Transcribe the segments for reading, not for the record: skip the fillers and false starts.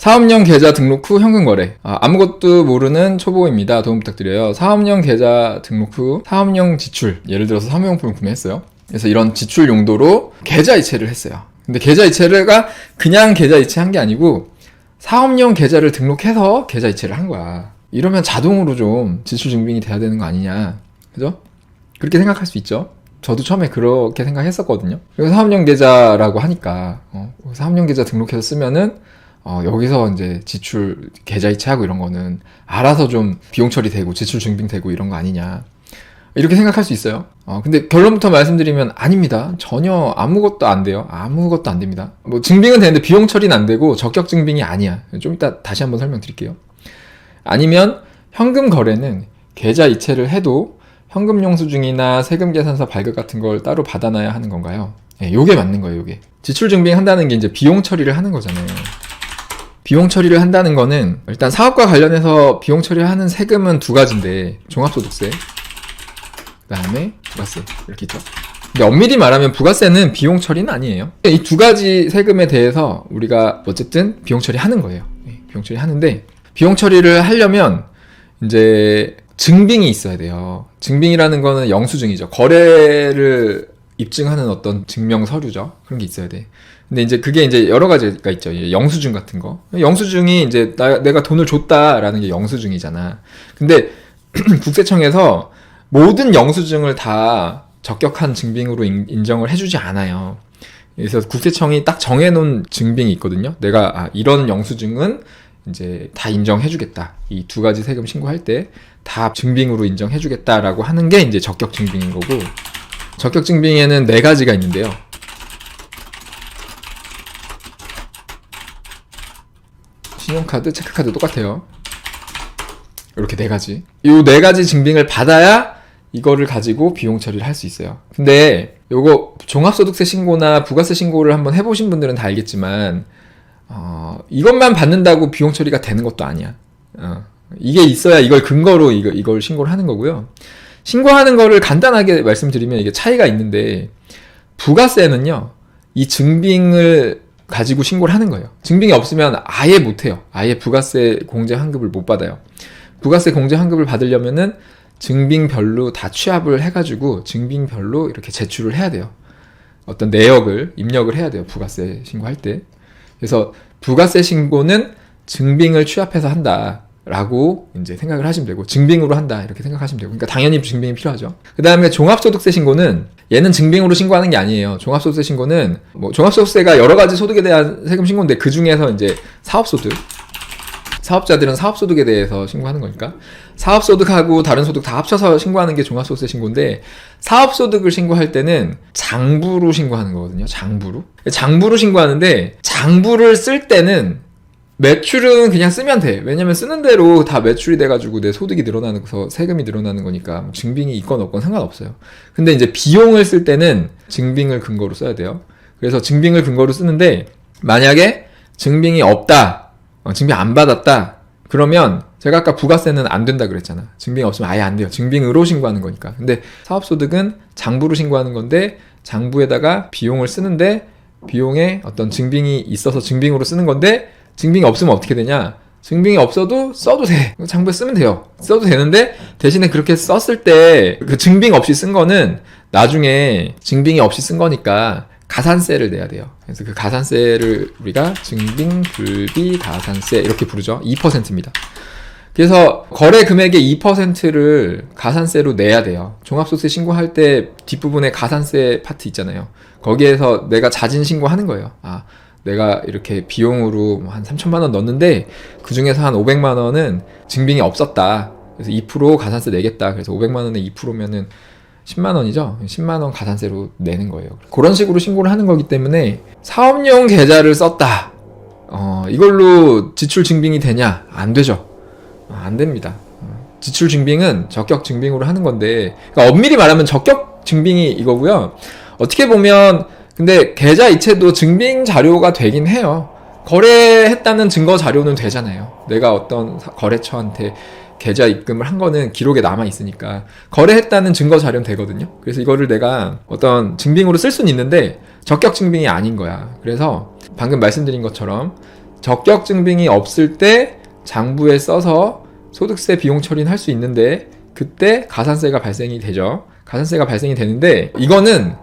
사업용 계좌 등록 후 현금 거래. 아무것도 모르는 초보입니다. 도움 부탁드려요. 사업용 계좌 등록 후 사업용 지출, 예를 들어서 사무용품을 구매했어요. 그래서 이런 지출 용도로 계좌 이체를 했어요. 근데 계좌 이체가 그냥 계좌 이체한 게 아니고 사업용 계좌를 등록해서 계좌 이체를 한 거야. 이러면 자동으로 좀 지출 증빙이 돼야 되는 거 아니냐, 그죠? 그렇게 생각할 수 있죠. 저도 처음에 그렇게 생각했었거든요. 그래서 사업용 계좌라고 하니까 사업용 계좌 등록해서 쓰면은 여기서 이제 지출 계좌 이체하고 이런 거는 알아서 좀 비용 처리되고 지출 증빙되고 이런 거 아니냐, 이렇게 생각할 수 있어요. 근데 결론부터 말씀드리면 아닙니다. 전혀 아무것도 안 돼요. 아무것도 안 됩니다. 뭐 증빙은 되는데 비용 처리는 안 되고 적격 증빙이 아니야. 좀 이따 다시 한번 설명드릴게요. 아니면 현금 거래는 계좌 이체를 해도 현금 영수증이나 세금 계산서 발급 같은 걸 따로 받아놔야 하는 건가요? 네, 요게 맞는 거예요. 요게 지출 증빙 한다는 게 이제 비용 처리를 하는 거잖아요. 비용 처리를 한다는 거는 일단 사업과 관련해서 비용 처리하는 세금은 두 가지인데 종합소득세, 그 다음에 부가세, 이렇게 있죠. 근데 엄밀히 말하면 부가세는 비용 처리는 아니에요. 이 두 가지 세금에 대해서 우리가 어쨌든 비용 처리하는 거예요. 비용 처리하는데 비용 처리를 하려면 이제 증빙이 있어야 돼요. 증빙이라는 거는 영수증이죠. 거래를 입증하는 어떤 증명 서류죠. 그런 게 있어야 돼. 근데 이제 그게 이제 여러 가지가 있죠. 영수증 같은 거. 영수증이 이제 내가 돈을 줬다라는 게 영수증이잖아. 근데 국세청에서 모든 영수증을 다 적격한 증빙으로 인정을 해주지 않아요. 그래서 국세청이 딱 정해놓은 증빙이 있거든요. 내가 이런 영수증은 이제 다 인정해주겠다. 이 두 가지 세금 신고할 때 다 증빙으로 인정해주겠다라고 하는 게 이제 적격 증빙인 거고, 적격 증빙에는 네 가지가 있는데요. 신용카드, 체크카드 똑같아요. 이렇게 네 가지. 이 네 가지 증빙을 받아야 이거를 가지고 비용 처리를 할 수 있어요. 근데 요거 종합소득세 신고나 부가세 신고를 한번 해보신 분들은 다 알겠지만 이것만 받는다고 비용 처리가 되는 것도 아니야. 이게 있어야 이걸 근거로 이걸 신고를 하는 거고요. 신고하는 거를 간단하게 말씀드리면 이게 차이가 있는데, 부가세는요, 이 증빙을 가지고 신고를 하는 거예요. 증빙이 없으면 아예 못 해요. 아예 부가세 공제 환급을 못 받아요. 부가세 공제 환급을 받으려면은 증빙별로 다 취합을 해가지고 증빙별로 이렇게 제출을 해야 돼요. 어떤 내역을 입력을 해야 돼요. 부가세 신고할 때. 그래서 부가세 신고는 증빙을 취합해서 한다라고 이제 생각을 하시면 되고, 증빙으로 한다 이렇게 생각하시면 되고, 그러니까 당연히 증빙이 필요하죠. 그 다음에 종합소득세 신고는 얘는 증빙으로 신고하는 게 아니에요. 종합소득세 신고는 뭐 종합소득세가 여러 가지 소득에 대한 세금 신고인데 그 중에서 이제 사업소득, 사업자들은 사업소득에 대해서 신고하는 거니까 사업소득하고 다른 소득 다 합쳐서 신고하는 게 종합소득세 신고인데, 사업소득을 신고할 때는 장부로 신고하는 거거든요. 장부로 신고하는데, 장부를 쓸 때는 매출은 그냥 쓰면 돼. 왜냐면 쓰는 대로 다 매출이 돼가지고 내 소득이 늘어나서 세금이 늘어나는 거니까 증빙이 있건 없건 상관없어요. 근데 이제 비용을 쓸 때는 증빙을 근거로 써야 돼요. 그래서 증빙을 근거로 쓰는데, 만약에 증빙이 없다, 증빙 안 받았다, 그러면 제가 아까 부가세는 안 된다 그랬잖아. 증빙이 없으면 아예 안 돼요. 증빙으로 신고하는 거니까. 근데 사업소득은 장부로 신고하는 건데, 장부에다가 비용을 쓰는데 비용에 어떤 증빙이 있어서 증빙으로 쓰는 건데, 증빙이 없으면 어떻게 되냐? 증빙이 없어도 써도 돼. 장부에 쓰면 돼요. 써도 되는데, 대신에 그렇게 썼을 때 그 증빙 없이 쓴 거는 나중에 증빙이 없이 쓴 거니까 가산세를 내야 돼요. 그래서 그 가산세를 우리가 증빙불비 가산세 이렇게 부르죠. 2%입니다. 그래서 거래 금액의 2%를 가산세로 내야 돼요. 종합소득세 신고할 때 뒷부분에 가산세 파트 있잖아요. 거기에서 내가 자진 신고하는 거예요. 내가 이렇게 비용으로 한 3천만 원 넣었는데 그 중에서 한 500만 원은 증빙이 없었다. 그래서 2% 가산세 내겠다. 그래서 500만 원에 2%면은 10만 원이죠. 10만 원 가산세로 내는 거예요. 그런 식으로 신고를 하는 거기 때문에 사업용 계좌를 썼다, 이걸로 지출 증빙이 되냐? 안 되죠. 안 됩니다. 지출 증빙은 적격 증빙으로 하는 건데, 그러니까 엄밀히 말하면 적격 증빙이 이거고요. 어떻게 보면 근데 계좌 이체도 증빙 자료가 되긴 해요. 거래했다는 증거 자료는 되잖아요. 내가 어떤 거래처한테 계좌 입금을 한 거는 기록에 남아 있으니까 거래했다는 증거 자료는 되거든요. 그래서 이거를 내가 어떤 증빙으로 쓸 수는 있는데 적격 증빙이 아닌 거야. 그래서 방금 말씀드린 것처럼 적격 증빙이 없을 때 장부에 써서 소득세 비용 처리는 할 수 있는데 그때 가산세가 발생이 되죠. 가산세가 발생이 되는데 이거는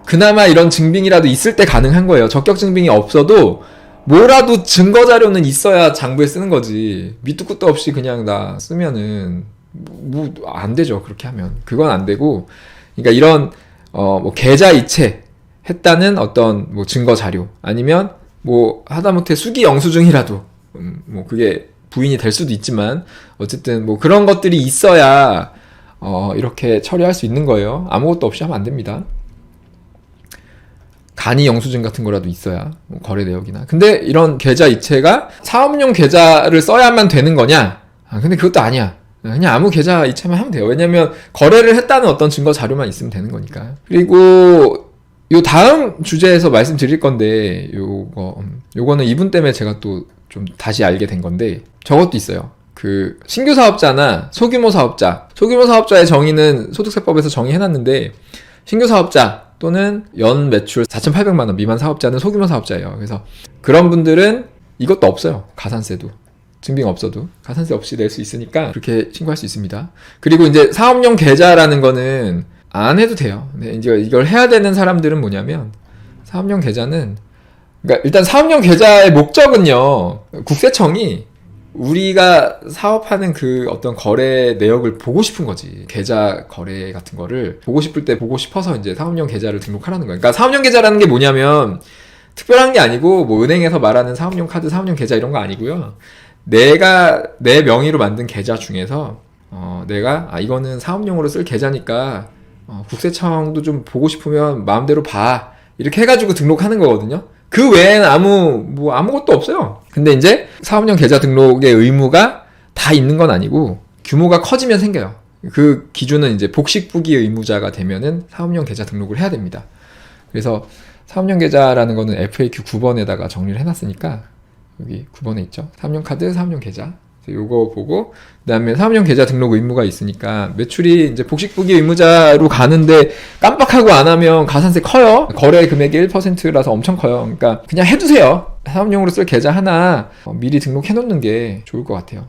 그나마 이런 증빙이라도 있을 때 가능한 거예요. 적격 증빙이 없어도 뭐라도 증거 자료는 있어야 장부에 쓰는 거지. 밑도 끝도 없이 그냥 나 쓰면은 뭐 안 되죠. 그렇게 하면 그건 안 되고, 그러니까 이런 뭐 계좌 이체 했다는 어떤 뭐 증거 자료, 아니면 뭐 하다못해 수기 영수증이라도 뭐 그게 부인이 될 수도 있지만 어쨌든 뭐 그런 것들이 있어야 이렇게 처리할 수 있는 거예요. 아무것도 없이 하면 안 됩니다. 간이 영수증 같은 거라도 있어야, 뭐 거래 내역이나. 근데 이런 계좌 이체가 사업용 계좌를 써야만 되는 거냐? 근데 그것도 아니야. 그냥 아무 계좌 이체만 하면 돼요. 왜냐면 거래를 했다는 어떤 증거 자료만 있으면 되는 거니까. 그리고 요 다음 주제에서 말씀드릴 건데, 요거는 이분 때문에 제가 또 좀 다시 알게 된 건데, 저것도 있어요. 그 신규 사업자나 소규모 사업자의 정의는 소득세법에서 정의해놨는데, 신규 사업자 또는 연 매출 4,800만 원 미만 사업자는 소규모 사업자예요. 그래서 그런 분들은 이것도 없어요. 가산세도. 증빙 없어도 가산세 없이 낼 수 있으니까 그렇게 신고할 수 있습니다. 그리고 이제 사업용 계좌라는 거는 안 해도 돼요. 근데 이제 이걸 해야 되는 사람들은 뭐냐면, 사업용 계좌는, 그러니까 일단 사업용 계좌의 목적은요, 국세청이 우리가 사업하는 그 어떤 거래 내역을 보고 싶은 거지. 계좌 거래 같은 거를 보고 싶을 때 보고 싶어서 이제 사업용 계좌를 등록하라는 거야. 그러니까 사업용 계좌라는 게 뭐냐면 특별한 게 아니고, 뭐 은행에서 말하는 사업용 카드, 사업용 계좌 이런 거 아니고요. 내가 내 명의로 만든 계좌 중에서 내가 이거는 사업용으로 쓸 계좌니까 국세청도 좀 보고 싶으면 마음대로 봐, 이렇게 해가지고 등록하는 거거든요. 그 외에는 아무것도 없어요. 근데 이제 사업용 계좌 등록의 의무가 다 있는 건 아니고, 규모가 커지면 생겨요. 그 기준은 이제 복식부기 의무자가 되면은 사업용 계좌 등록을 해야 됩니다. 그래서 사업용 계좌라는 거는 FAQ 9번에다가 정리를 해놨으니까, 여기 9번에 있죠. 사업용 카드, 사업용 계좌. 요거 보고, 그 다음에 사업용 계좌 등록 의무가 있으니까, 매출이 이제 복식부기 의무자로 가는데 깜빡하고 안 하면 가산세 커요. 거래 금액이 1%라서 엄청 커요. 그러니까 그냥 해두세요. 사업용으로 쓸 계좌 하나 미리 등록해 놓는 게 좋을 것 같아요.